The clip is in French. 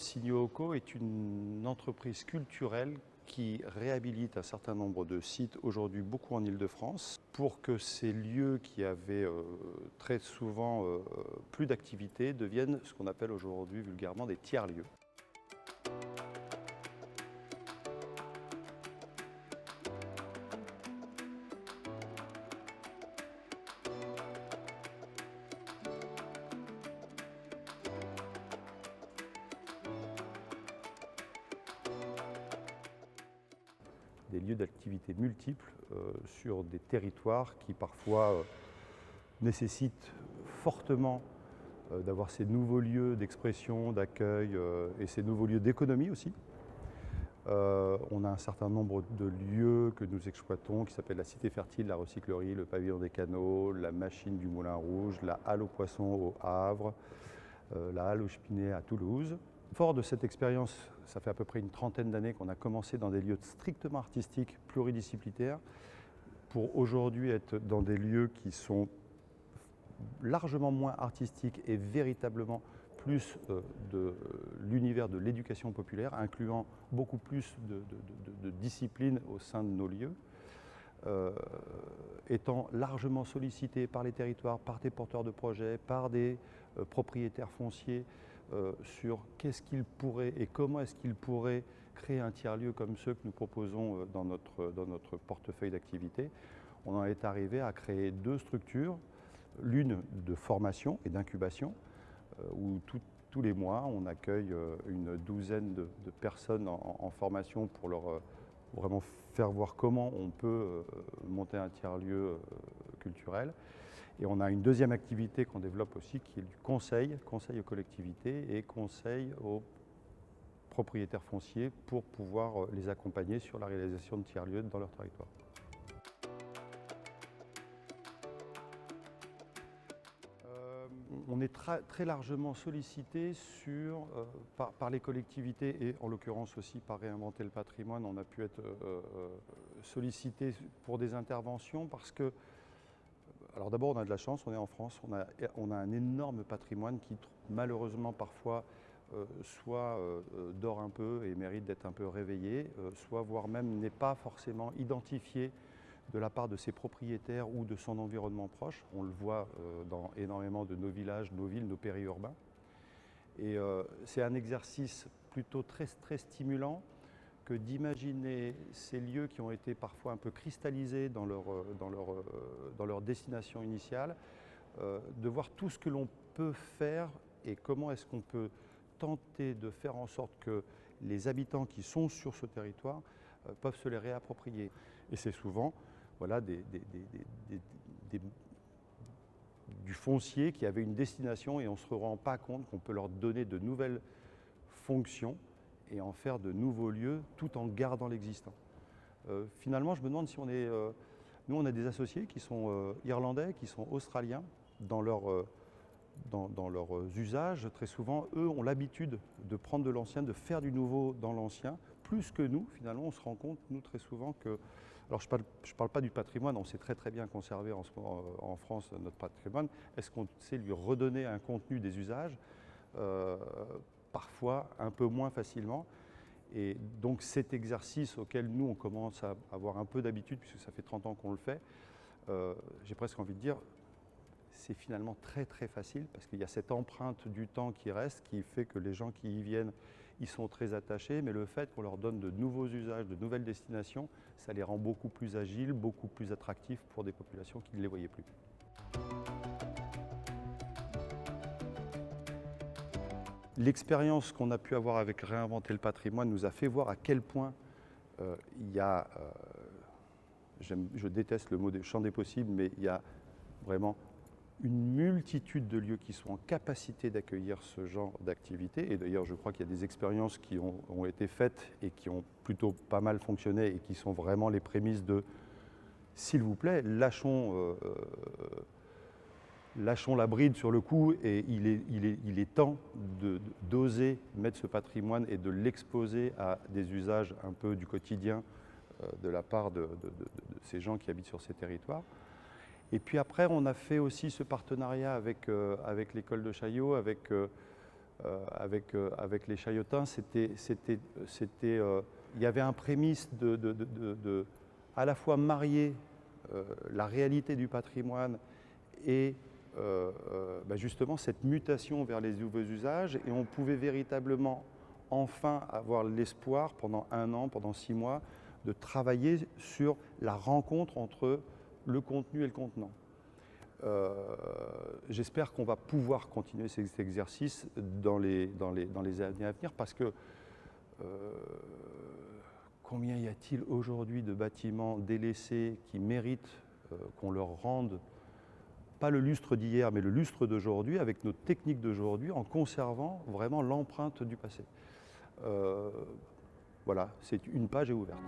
Signaux est une entreprise culturelle qui réhabilite un certain nombre de sites, aujourd'hui beaucoup en Île-de-France, pour que ces lieux qui avaient très souvent plus d'activité deviennent ce qu'on appelle aujourd'hui vulgairement des tiers-lieux. Des lieux d'activité multiples sur des territoires qui parfois nécessitent fortement d'avoir ces nouveaux lieux d'expression, d'accueil et ces nouveaux lieux d'économie aussi. On a un certain nombre de lieux que nous exploitons qui s'appellent la Cité Fertile, la Recyclerie, le Pavillon des Canaux, la Machine du Moulin Rouge, la Halle aux Poissons au Havre, la Halle aux Chepinets à Toulouse. Fort de cette expérience, ça fait à peu près une trentaine d'années qu'on a commencé dans des lieux strictement artistiques, pluridisciplinaires, pour aujourd'hui être dans des lieux qui sont largement moins artistiques et véritablement plus de l'univers de l'éducation populaire, incluant beaucoup plus de disciplines au sein de nos lieux, étant largement sollicités par les territoires, par des porteurs de projets, par des propriétaires fonciers sur qu'est-ce qu'ils pourraient et comment est-ce qu'ils pourraient créer un tiers-lieu comme ceux que nous proposons dans notre portefeuille d'activités. On en est arrivé à créer deux structures, l'une de formation et d'incubation, où tous les mois on accueille une douzaine de personnes en formation pour leur vraiment faire voir comment on peut monter un tiers-lieu culturel. Et on a une deuxième activité qu'on développe aussi qui est du conseil aux collectivités et conseil aux propriétaires fonciers pour pouvoir les accompagner sur la réalisation de tiers-lieux dans leur territoire. On est très largement sollicité par les collectivités et en l'occurrence aussi par Réinventer le patrimoine. On a pu être sollicité pour des interventions parce que, alors d'abord on a de la chance, on est en France, on a un énorme patrimoine qui malheureusement parfois soit dort un peu et mérite d'être un peu réveillé, soit voire même n'est pas forcément identifié de la part de ses propriétaires ou de son environnement proche. On le voit dans énormément de nos villages, nos villes, nos périurbains. Et c'est un exercice plutôt très stimulant que d'imaginer ces lieux qui ont été parfois un peu cristallisés dans leur destination initiale, de voir tout ce que l'on peut faire et comment est-ce qu'on peut tenter de faire en sorte que les habitants qui sont sur ce territoire peuvent se les réapproprier. Et c'est souvent voilà, du foncier qui avait une destination et on ne se rend pas compte qu'on peut leur donner de nouvelles fonctions et en faire de nouveaux lieux tout en gardant l'existant. Finalement, je me demande si on est... nous, on a des associés qui sont irlandais, qui sont australiens dans leurs usages. Très souvent, eux ont l'habitude de prendre de l'ancien, de faire du nouveau dans l'ancien, plus que nous. Finalement, on se rend compte, nous, très souvent, que... Alors, je parle pas du patrimoine, on sait très bien conserver en ce moment en France notre patrimoine. Est-ce qu'on sait lui redonner un contenu des usages parfois un peu moins facilement. Et donc cet exercice auquel nous, on commence à avoir un peu d'habitude, puisque ça fait 30 ans qu'on le fait, j'ai presque envie de dire, c'est finalement très facile, parce qu'il y a cette empreinte du temps qui reste, qui fait que les gens qui y viennent, ils sont très attachés, mais le fait qu'on leur donne de nouveaux usages, de nouvelles destinations, ça les rend beaucoup plus agiles, beaucoup plus attractifs pour des populations qui ne les voyaient plus. L'expérience qu'on a pu avoir avec Réinventer le patrimoine nous a fait voir à quel point il y a, je déteste le mot de champ des possibles, mais il y a vraiment une multitude de lieux qui sont en capacité d'accueillir ce genre d'activité. Et d'ailleurs, je crois qu'il y a des expériences qui ont été faites et qui ont plutôt pas mal fonctionné et qui sont vraiment les prémices de « s'il vous plaît, lâchons la bride sur le coup et il est temps d'oser mettre ce patrimoine et de l'exposer à des usages un peu du quotidien de la part de ces gens qui habitent sur ces territoires. Et puis après, on a fait aussi ce partenariat avec l'école de Chaillot, avec avec les Chaillotins, il y avait un prémisse à la fois marier la réalité du patrimoine et justement cette mutation vers les nouveaux usages, et on pouvait véritablement enfin avoir l'espoir pendant 1 an, pendant 6 mois, de travailler sur la rencontre entre le contenu et le contenant. J'espère qu'on va pouvoir continuer cet exercice dans les années à venir, parce que combien y a-t-il aujourd'hui de bâtiments délaissés qui méritent qu'on leur rende pas le lustre d'hier, mais le lustre d'aujourd'hui, avec nos techniques d'aujourd'hui, en conservant vraiment l'empreinte du passé. Voilà, c'est une page est ouverte.